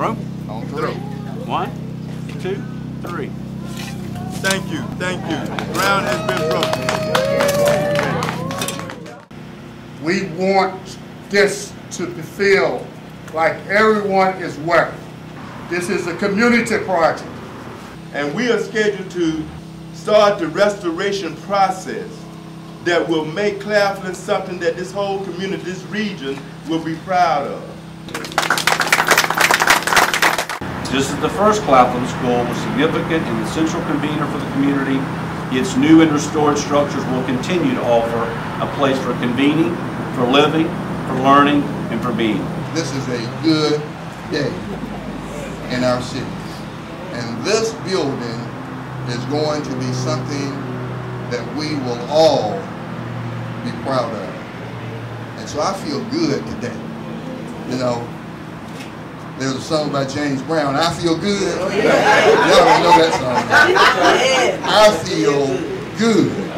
Throw. On three. 1, 2, 3. Thank you, thank you. Ground has been broken. We want this to feel like everyone is welcome. This is a community project. And we are scheduled to start the restoration process that will make Claflin something that this whole community, this region, will be proud of. This is the first Claflin School, was significant and the central convener for the community. Its new and restored structures will continue to offer a place for convening, for living, for learning, and for being. This is a good day in our city. And this building is going to be something that we will all be proud of. And so I feel good today. You know, there's a song by James Brown, I Feel Good. Y'all don't know that song. I feel good.